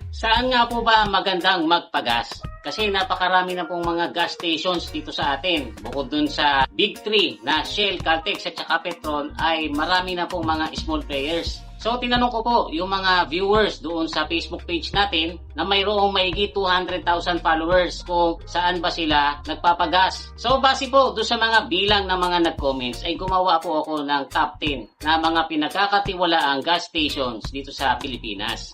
Saan nga po ba magandang magpagas? Kasi napakarami na pong mga gas stations dito sa atin. Bukod dun sa Big 3 na Shell, Caltex at saka Petron ay marami na pong mga small players. So tinanong ko po yung mga viewers doon sa Facebook page natin na mayroong mahigit 200,000 followers kung saan ba sila nagpapagas. So base po doon sa mga bilang ng mga nag-comments ay gumawa po ako ng top 10 na mga pinagkakatiwalaang gas stations dito sa Pilipinas.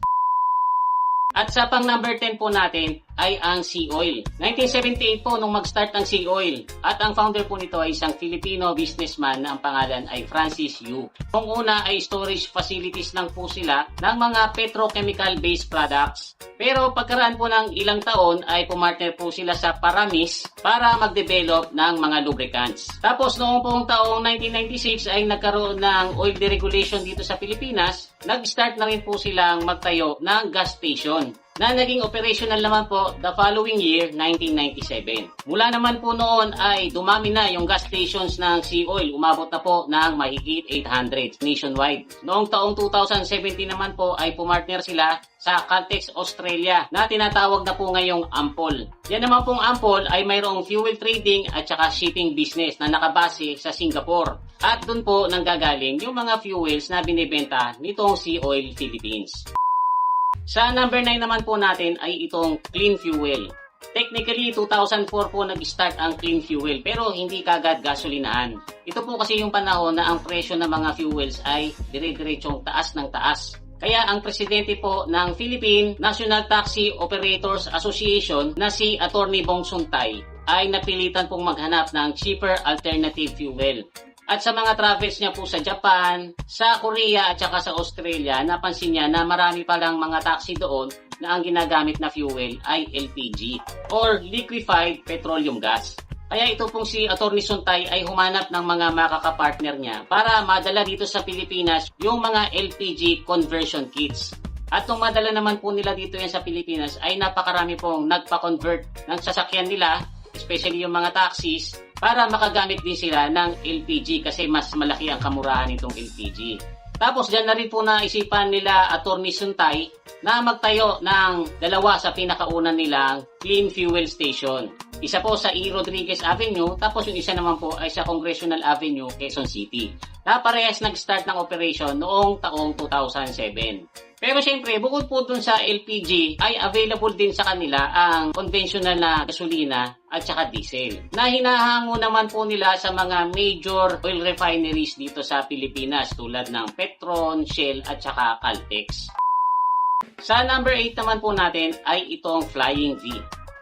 At sa pang number 10 po natin ay ang Sea Oil. 1978 po nung mag-start ang Sea Oil. At ang founder po nito ay isang Filipino businessman na ang pangalan ay Francis Yu. Kung una ay storage facilities lang po sila ng mga petrochemical based products. Pero pagkaraan po ng ilang taon ay pumartner po sila sa Paramis para mag-develop ng mga lubricants. Tapos noong pong taong 1996 ay nagkaroon ng oil deregulation dito sa Pilipinas. Nag-start na rin po silang magtayo ng gas station na naging operational naman po the following year, 1997. Mula naman po noon ay dumami na yung gas stations ng Sea Oil. Umabot na po ng mahigit 800 nationwide. Noong taong 2017 naman po ay pumartner sila sa Caltex Australia na tinatawag na po ngayong Ampol. Yan naman pong Ampol ay mayroong fuel trading at saka shipping business na nakabase sa Singapore. At doon po nanggagaling yung mga fuels na binibenta nitong Sea Oil Philippines. Sa number 9 naman po natin ay itong clean fuel. Technically, 2004 po nag-start ang clean fuel pero hindi kagad gasolinahan. Ito po kasi yung panahon na ang presyo ng mga fuels ay dire-diretsong taas ng taas. Kaya ang presidente po ng Philippine National Taxi Operators Association na si Attorney Bong Suntay ay napilitan pong maghanap ng cheaper alternative fuel. At sa mga travels niya po sa Japan, sa Korea at saka sa Australia, napansin niya na marami palang mga taxi doon na ang ginagamit na fuel ay LPG or liquefied petroleum gas. Kaya ito pong si Atty. Suntay ay humanap ng mga makakapartner niya para madala dito sa Pilipinas yung mga LPG conversion kits. At nung madala naman po nila dito yan sa Pilipinas ay napakarami pong nagpa-convert ng sasakyan nila, especially yung mga taxis, para makagamit din sila ng LPG kasi mas malaki ang kamurahan nitong LPG. Tapos dyan na rin po naisipan nila Atty. Suntay na magtayo ng dalawa sa pinakaunan nilang clean fuel station. Isa po sa E. Rodriguez Avenue, tapos yung isa naman po ay sa Congressional Avenue, Quezon City. Na parehas nag-start ng operation noong taong 2007. Pero syempre, bukod po dun sa LPG, ay available din sa kanila ang conventional na gasolina at saka diesel. Na hinahango naman po nila sa mga major oil refineries dito sa Pilipinas tulad ng Petron, Shell at saka Caltex. Sa number 8 naman po natin ay itong Flying V.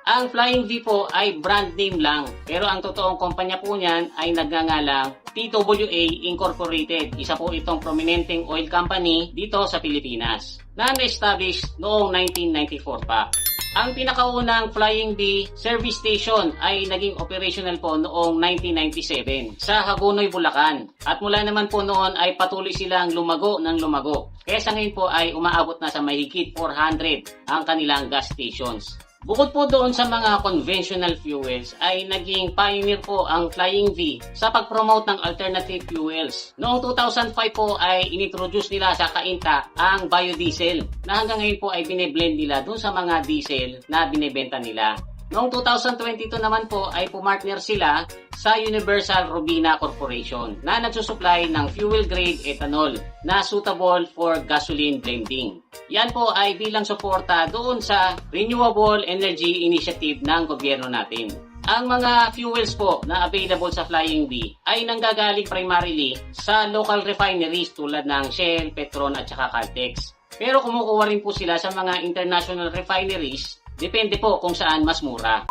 Ang Flying V po ay brand name lang, pero ang totoong kumpanya po niyan ay nagngangalang TWA Incorporated. Isa po itong prominenteng oil company dito sa Pilipinas na na-establish noong 1994 pa. Ang pinakaunang Flying V service station ay naging operational po noong 1997 sa Hagonoy, Bulacan. At mula naman po noon ay patuloy silang lumago ng lumago. Kaya sa ngayon po ay umaabot na sa mahigit 400 ang kanilang gas stations. Bukod po doon sa mga conventional fuels ay naging pioneer po ang Flying V sa pag-promote ng alternative fuels. Noong 2005 po ay inintroduce nila sa Cainta ang biodiesel na hanggang ngayon po ay bine-blend nila doon sa mga diesel na binebenta nila. Noong 2022 naman po ay pumartner sila sa Universal Robina Corporation na nagsusupply ng fuel-grade ethanol na suitable for gasoline blending. Yan po ay bilang suporta doon sa Renewable Energy Initiative ng gobyerno natin. Ang mga fuels po na available sa Flying V ay nanggagaling primarily sa local refineries tulad ng Shell, Petron at saka Caltex. Pero kumukuha rin po sila sa mga international refineries. Depende po kung saan mas mura.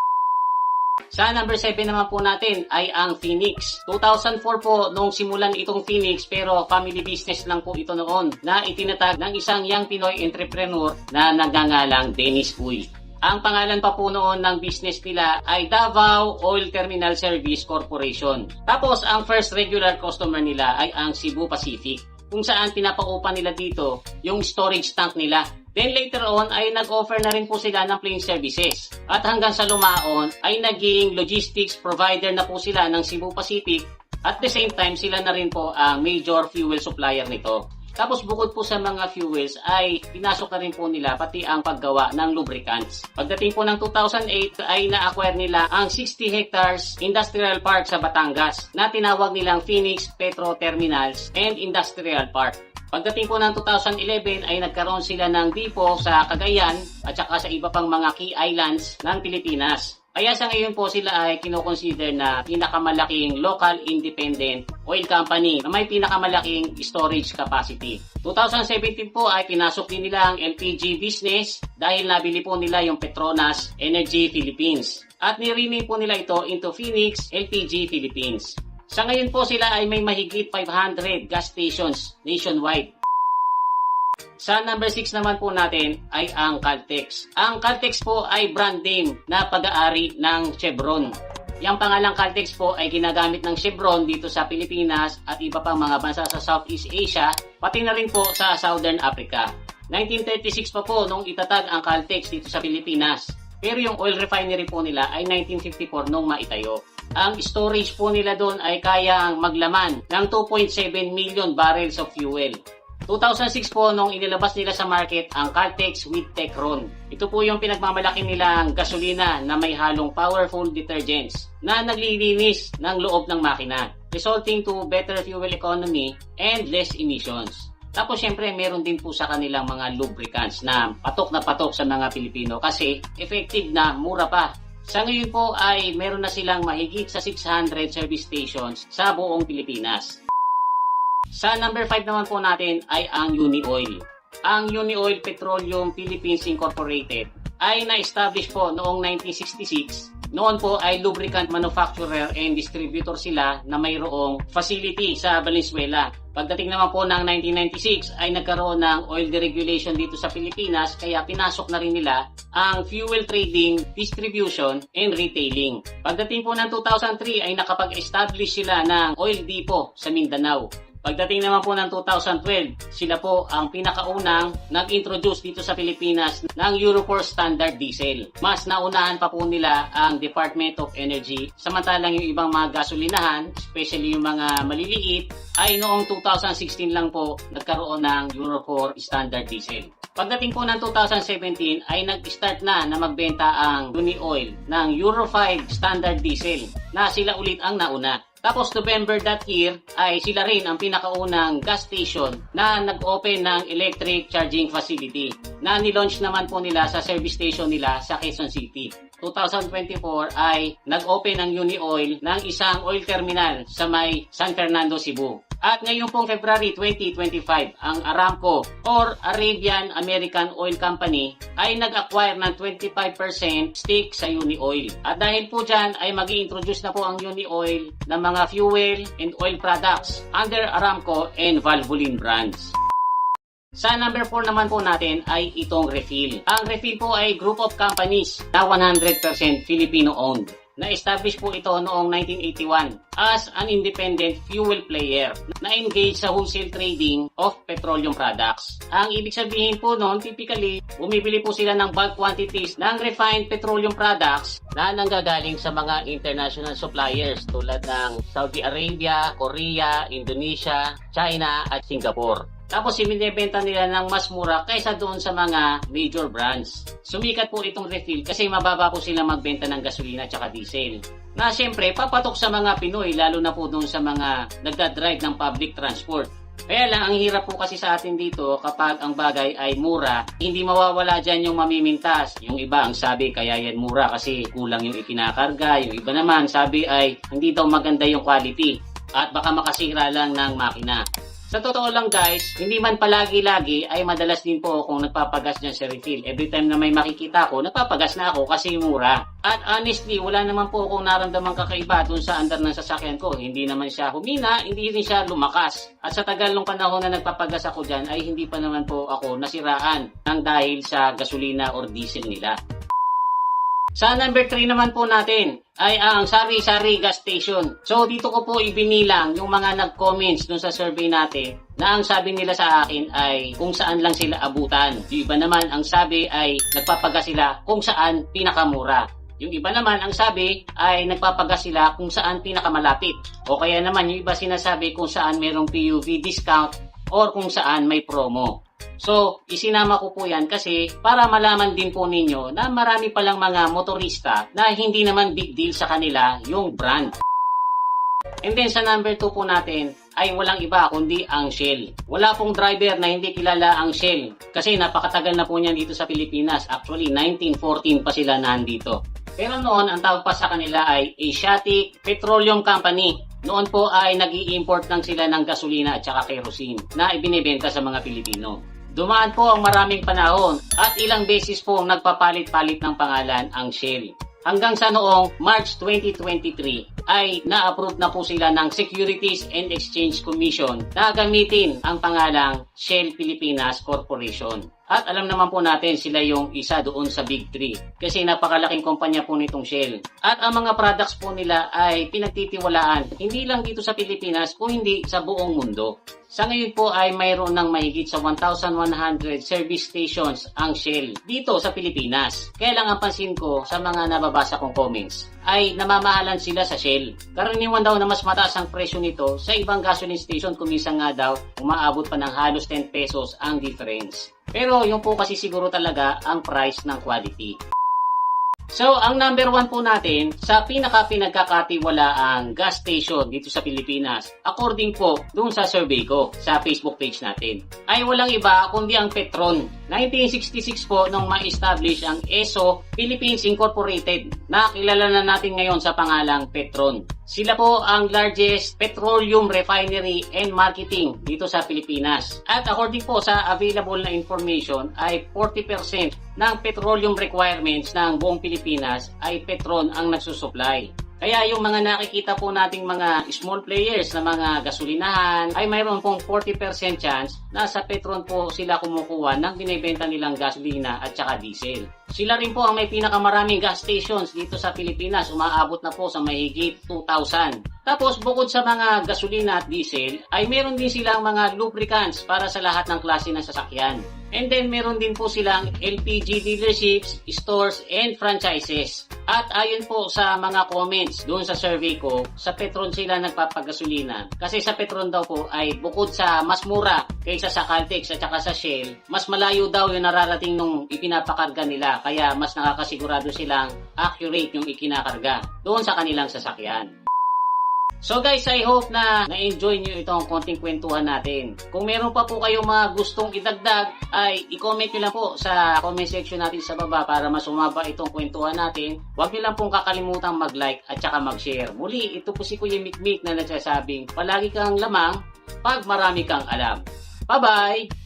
Sa number 7 naman po natin ay ang Phoenix. 2004 po nung simulan itong Phoenix pero family business lang po ito noon na itinatag ng isang young Pinoy entrepreneur na nagngangalang Dennis Uy. Ang pangalan pa po noon ng business nila ay Davao Oil Terminal Service Corporation. Tapos ang first regular customer nila ay ang Cebu Pacific kung saan pinapaupa nila dito yung storage tank nila. Then later on ay nag-offer na rin po sila ng plane services. At hanggang sa lumaon ay naging logistics provider na po sila ng Cebu Pacific. At the same time sila na rin po ang major fuel supplier nito. Tapos bukod po sa mga fuels ay pinasok na rin po nila pati ang paggawa ng lubricants. Pagdating po ng 2008 ay na-acquire nila ang 60 hectares industrial park sa Batangas na tinawag nilang Phoenix Petro Terminals and Industrial Park. Pagdating po ng 2011 ay nagkaroon sila ng depot sa Cagayan at saka sa iba pang mga key islands ng Pilipinas. Kaya sa ngayon po sila ay kinoconsider na pinakamalaking local independent oil company na may pinakamalaking storage capacity. 2017 po ay pinasok din nila ang LPG business dahil nabili po nila yung Petronas Energy Philippines. At nirename po nila ito into Phoenix LPG Philippines. Sa ngayon po sila ay may mahigit 500 gas stations nationwide. Sa number 6 naman po natin ay ang Caltex. Ang Caltex po ay brand name na pag-aari ng Chevron. Yang pangalang Caltex po ay ginagamit ng Chevron dito sa Pilipinas at iba pang mga bansa sa Southeast Asia, pati na rin po sa Southern Africa. 1936 pa po nung itatag ang Caltex dito sa Pilipinas. Pero yung oil refinery po nila ay 1954 nung maitayo. Ang storage po nila doon ay kayang maglaman ng 2.7 million barrels of fuel. 2006 po nung inilabas nila sa market ang Caltex with Techron. Ito po yung pinagmamalaki nilang gasolina na may halong powerful detergents na naglilinis ng loob ng makina, resulting to better fuel economy and less emissions. Tapos syempre meron din po sa kanilang mga lubricants na patok sa mga Pilipino kasi effective na, mura pa. Sa ngayon po ay meron na silang mahigit sa 600 service stations sa buong Pilipinas. Sa number 5 naman po natin ay ang Unioil. Ang Unioil Petroleum Philippines Incorporated ay na-establish po noong 1966. Noon po ay lubricant manufacturer and distributor sila na mayroong facility sa Valenzuela. Pagdating naman po ng 1996 ay nagkaroon ng oil deregulation dito sa Pilipinas kaya pinasok na rin nila ang fuel trading, distribution, and retailing. Pagdating po ng 2003 ay nakapag-establish sila ng oil depot sa Mindanao. Pagdating naman po ng 2012, sila po ang pinakaunang nag-introduce dito sa Pilipinas ng Euro 4 Standard Diesel. Mas naunahan pa po nila ang Department of Energy, samantalang yung ibang mga gasolinahan, especially yung mga maliliit, ay noong 2016 lang po nagkaroon ng Euro 4 Standard Diesel. Pagdating po ng 2017 ay nag-start na magbenta ang Unioil ng Euro 5 Standard Diesel na sila ulit ang nauna. Tapos November that year ay sila rin ang pinakaunang gas station na nag-open ng electric charging facility na nilaunch naman po nila sa service station nila sa Quezon City. 2024 ay nag-open ang Unioil ng isang oil terminal sa may San Fernando, Cebu. At ngayon pong February 2025, ang Aramco or Arabian American Oil Company ay nag-acquire ng 25% stake sa Unioil. At dahil po dyan ay mag-i-introduce na po ang Unioil ng mga fuel and oil products under Aramco and Valvoline brands. Sa number 4 naman po natin ay itong Refill. Ang Refill po ay group of companies na 100% Filipino-owned. Na-establish po ito noong 1981 as an independent fuel player na engage sa wholesale trading of petroleum products. Ang ibig sabihin po noon, typically, bumibili po sila ng bulk quantities ng refined petroleum products na nanggagaling sa mga international suppliers tulad ng Saudi Arabia, Korea, Indonesia, China at Singapore. Tapos ibinebenta nila ng mas mura kaysa doon sa mga major brands. Sumikat po itong Refill kasi mababa po sila magbenta ng gasolina at diesel. Na siyempre papatok sa mga Pinoy lalo na po doon sa mga nagdadrive ng public transport. Kaya lang ang hirap po kasi sa atin dito kapag ang bagay ay mura, hindi mawawala dyan yung mamimintas. Yung iba ang sabi kaya yan mura kasi kulang yung ikinakarga. Yung iba naman sabi ay hindi daw maganda yung quality at baka makasira lang ng makina. Sa totoo lang guys, hindi man palagi-lagi ay madalas din po akong nagpapagas dyan sa Refill. Every time na may makikita ko, nagpapagas na ako kasi mura. At honestly, wala naman po akong naramdamang kakaiba dun sa andar ng sasakyan ko. Hindi naman siya humina, hindi rin siya lumakas. At sa tagal ng panahon na nagpapagas ako dyan ay hindi pa naman po ako nasiraan ng dahil sa gasolina or diesel nila. Sa number 3 naman po natin ay ang Sari-Sari Gas Station. So dito ko po ibinilang yung mga nag-comments dun sa survey natin na ang sabi nila sa akin ay kung saan lang sila abutan. Yung iba naman ang sabi ay nagpapagas sila kung saan pinakamura. Yung iba naman ang sabi ay nagpapagas sila kung saan pinakamalapit. O kaya naman yung iba sinasabi kung saan merong PUV discount or kung saan may promo. So, isinama ko po yan kasi para malaman din po ninyo na marami palang mga motorista na hindi naman big deal sa kanila yung brand. And then sa number 2 po natin ay walang iba kundi ang Shell. Wala pong driver na hindi kilala ang Shell kasi napakatagal na po niyan dito sa Pilipinas. Actually, 1914 pa sila nandito. Pero noon, ang tawag pa sa kanila ay Asiatic Petroleum Company. Noon po ay nag-i-import lang sila ng gasolina at saka kerosene na ibinebenta sa mga Pilipino. Dumaan po ang maraming panahon at ilang beses po nagpapalit-palit ng pangalan ang Shell. Hanggang sa noong March 2023 ay na-approve na po sila ng Securities and Exchange Commission na gamitin ang pangalang Shell Pilipinas Corporation. At alam naman po natin sila yung isa doon sa Big 3 kasi napakalaking kumpanya po nitong Shell. At ang mga products po nila ay pinagtitiwalaan hindi lang dito sa Pilipinas kung hindi sa buong mundo. Sa ngayon po ay mayroon ng mahigit sa 1,100 service stations ang Shell dito sa Pilipinas. Kaya lang ang pansin ko sa mga nababasa kong comments ay namamahalan sila sa Shell. Karaniwan daw na mas mataas ang presyo nito sa ibang gasoline station kung minsan nga daw umaabot pa ng halos 10 pesos ang difference. Pero yung po kasi siguro talaga ang price ng quality. So, ang number 1 po natin sa pinagkakatiwalaang gas station dito sa Pilipinas, according po dun sa survey ko sa Facebook page natin, ay walang iba kundi ang Petron. 1966 po nung ma-establish ang ESO Philippines Incorporated na kilala na natin ngayon sa pangalang Petron. Sila po ang largest petroleum refinery and marketing dito sa Pilipinas. At according po sa available na information ay 40% ng petroleum requirements ng buong Pilipinas ay Petron ang nagsusupply. Kaya yung mga nakikita po nating mga small players na mga gasolinahan ay mayroon pong 40% chance na sa Petron po sila kumukuha ng binibenta nilang gasolina at saka diesel. Sila rin po ang may pinakamaraming gas stations dito sa Pilipinas, umaabot na po sa mahigit 2,000. Tapos bukod sa mga gasolina at diesel, ay meron din silang mga lubricants para sa lahat ng klase ng sasakyan. And then meron din po silang LPG dealerships, stores, and franchises. At ayon po sa mga comments doon sa survey ko, sa Petron sila nagpapagasolina. Kasi sa Petron daw po ay bukod sa mas mura kaysa sa Caltex at saka sa Shell, mas malayo daw yung nararating nung ipinapakarga nila. Kaya mas nakakasigurado silang accurate yung ikinakarga doon sa kanilang sasakyan. So guys, I hope na na-enjoy nyo itong konting kwentuhan natin. Kung meron pa po kayong mga gustong idagdag, ay i-comment nyo lang po sa comment section natin sa baba para mas umaba itong kwentuhan natin. Huwag nyo lang pong kakalimutang mag-like at saka mag-share. Muli, ito po si Kuya Mikmik na nagsasabing palagi kang lamang pag marami kang alam. Bye-bye!